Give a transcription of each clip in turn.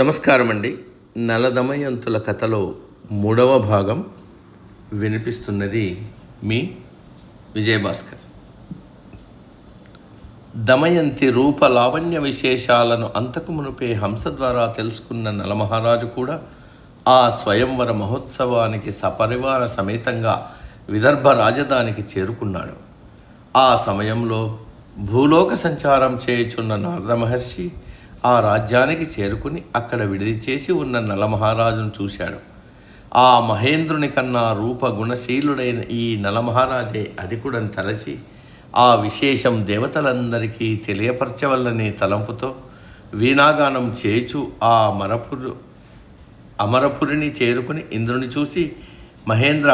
నమస్కారం అండి. నలదమయంతుల కథలో 3వ భాగం వినిపిస్తున్నది మీ విజయభాస్కర్. దమయంతి రూప లావణ్య విశేషాలను అంతకు మునుపే హంస ద్వారా తెలుసుకున్న నలమహారాజు కూడా ఆ స్వయంవర మహోత్సవానికి సపరివార సమేతంగా విదర్భ రాజధానికి చేరుకున్నాడు. ఆ సమయంలో భూలోక సంచారం చేయుచున్న నారద మహర్షి ఆ రాజ్యానికి చేరుకుని అక్కడ విడిది చేసి ఉన్న నలమహారాజును చూశాడు. ఆ మహేంద్రుని కన్నా రూప గుణశీలుడైన ఈ నలమహారాజే అధికుడని తలచి ఆ విశేషం దేవతలందరికీ తెలియపరచవల్లనే తలంపుతో వీణాగానం చేచు ఆ అమరపురిని చేరుకుని ఇంద్రుని చూసి, మహేంద్ర,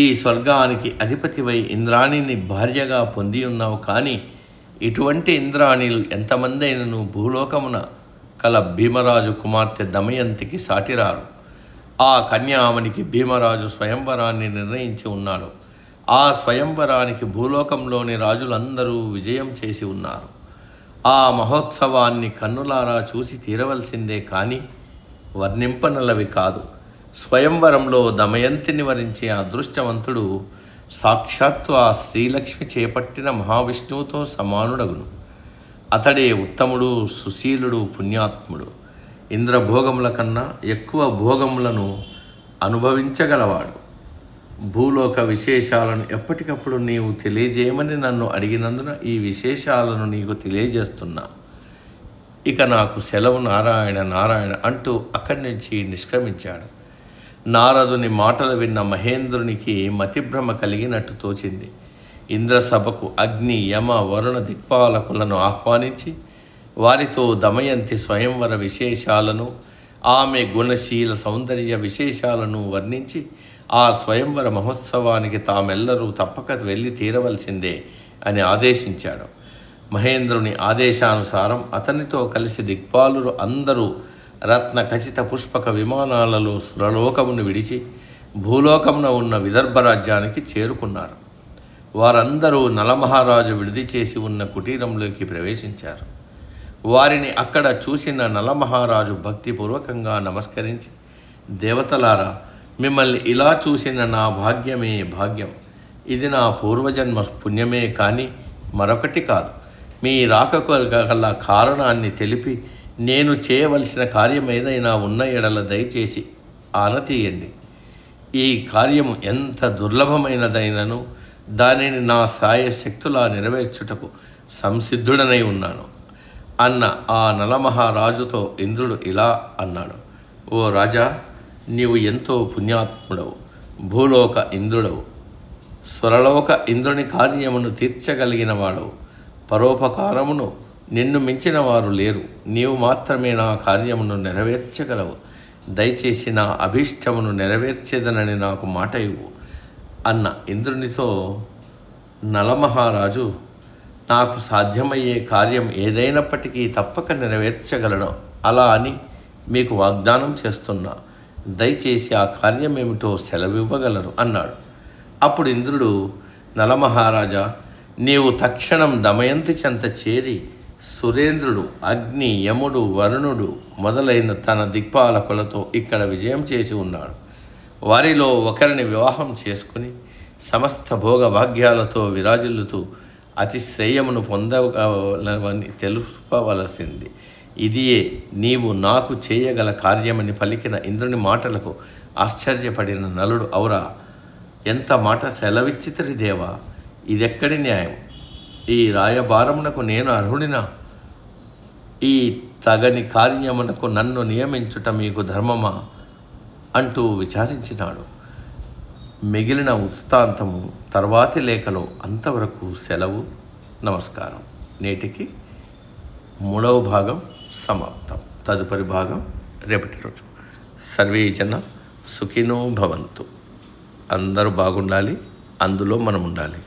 ఈ స్వర్గానికి అధిపతివై ఇంద్రాణిని భార్యగా పొంది ఉన్నావు, కానీ ఇటువంటి ఇంద్రాణిలు ఎంతమంది అయినను భూలోకమున కల భీమరాజు కుమార్తె దమయంతికి సాటిరారు. ఆ కన్యామనికి భీమరాజు స్వయంవరాన్ని నిర్ణయించి ఉన్నాడు. ఆ స్వయంవరానికి భూలోకంలోని రాజులందరూ విజయం చేసి ఉన్నారు. ఆ మహోత్సవాన్ని కన్నులారా చూసి తీరవలసిందే, కానీ వర్ణింపనలవి కాదు. స్వయంవరంలో దమయంతిని వరించే అదృష్టవంతుడు సాక్షాత్తు ఆ శ్రీలక్ష్మి చేపట్టిన మహావిష్ణువుతో సమానుడగును. అతడే ఉత్తముడు, సుశీలుడు, పుణ్యాత్ముడు. ఇంద్రభోగముల కన్నా ఎక్కువ భోగములను అనుభవించగలవాడు. భూలోక విశేషాలను ఎప్పటికప్పుడు నీవు తెలియజేయమని నన్ను అడిగినందున ఈ విశేషాలను నీకు తెలియజేస్తున్నా. ఇక నాకు సెలవు, నారాయణ నారాయణ అంటూ అక్కడి నుంచి నిష్క్రమించాడు. నారదుని మాటలు విన్న మహేంద్రునికి మతిభ్రమ కలిగినట్టు తోచింది. ఇంద్రసభకు అగ్ని, యమ, వరుణ దిక్పాలకులను ఆహ్వానించి వారితో దమయంతి స్వయంవర విశేషాలను, ఆమె గుణశీల సౌందర్య విశేషాలను వర్ణించి ఆ స్వయంవర మహోత్సవానికి తామెల్లరూ తప్పక వెళ్ళి తీరవలసిందే అని ఆదేశించాడు. మహేంద్రుని ఆదేశానుసారం అతనితో కలిసి దిక్పాలురు అందరూ రత్న ఖచిత పుష్పక విమానాలలో సురలోకమును విడిచి భూలోకమున ఉన్న విదర్భ రాజ్యానికి చేరుకున్నారు. వారందరూ నలమహారాజు విడిది చేసి ఉన్న కుటీరంలోకి ప్రవేశించారు. వారిని అక్కడ చూసిన నలమహారాజు భక్తిపూర్వకంగా నమస్కరించి, దేవతలారా, మిమ్మల్ని ఇలా చూసిన నా భాగ్యమే భాగ్యం. ఇది నా పూర్వజన్మ పుణ్యమే, కానీ మరొకటి కాదు. మీ రాకకు గల కారణాన్ని తెలిపి నేను చేయవలసిన కార్యం ఏదైనా ఉన్న ఎడల దయచేసి ఆనతీయండి. ఈ కార్యము ఎంత దుర్లభమైనదైనను దానిని నా సాయశక్తులా నెరవేర్చుటకు సంసిద్ధుడనై ఉన్నాను అన్న ఆ నలమహారాజుతో ఇంద్రుడు ఇలా అన్నాడు. ఓ రాజా, నీవు ఎంతో పుణ్యాత్ముడవు, భూలోక ఇంద్రుడవు, స్వరలోక ఇంద్రుని కార్యమును తీర్చగలిగిన వాడవు. పరోపకారమును నిన్ను మించిన వారు లేరు. నీవు మాత్రమే నా కార్యమును నెరవేర్చగలవు. దయచేసి నా అభీష్టమును నెరవేర్చేదనని నాకు మాట ఇవ్వు అన్న ఇంద్రునితో నలమహారాజు, నాకు సాధ్యమయ్యే కార్యం ఏదైనప్పటికీ తప్పక నెరవేర్చగలను. అలా అని మీకు వాగ్దానం చేస్తున్నా. దయచేసి ఆ కార్యం ఏమిటో సెలవివ్వగలరు అన్నాడు. అప్పుడు ఇంద్రుడు, నలమహారాజా, నీవు తక్షణం దమయంతి చెంత చేరి సురేంద్రుడు, అగ్ని, యముడు, వరుణుడు మొదలైన తన దిక్పాలకులతో ఇక్కడ విజయం చేసి ఉన్నాడు. వారిలో ఒకరిని వివాహం చేసుకుని సమస్త భోగ భాగ్యాలతో విరాజిల్లుతూ అతి శ్రేయమును పొందగలవని తెలుసుకోవలసింది. ఇదియే నీవు నాకు చేయగల కార్యమని పలికిన ఇంద్రుని మాటలకు ఆశ్చర్యపడిన నలుడు, ఔరా, ఎంత మాట సెలవిచ్చితరి దేవా, ఇదెక్కడి న్యాయం? ఈ రాయబారమునకు నేను అర్హుడినా? ఈ తగని కార్యమునకు నన్ను నియమించుట మీకు ధర్మమా అంటూ విచారించినాడు. మిగిలిన వృత్తాంతము తర్వాతి లేఖలో. అంతవరకు సెలవు. నమస్కారం. నేటికి 3వ భాగం సమాప్తం. తదుపరి భాగం రేపటి రోజు. సర్వే జన సుఖినో భవంతు. అందరూ బాగుండాలి, అందులో మనం ఉండాలి.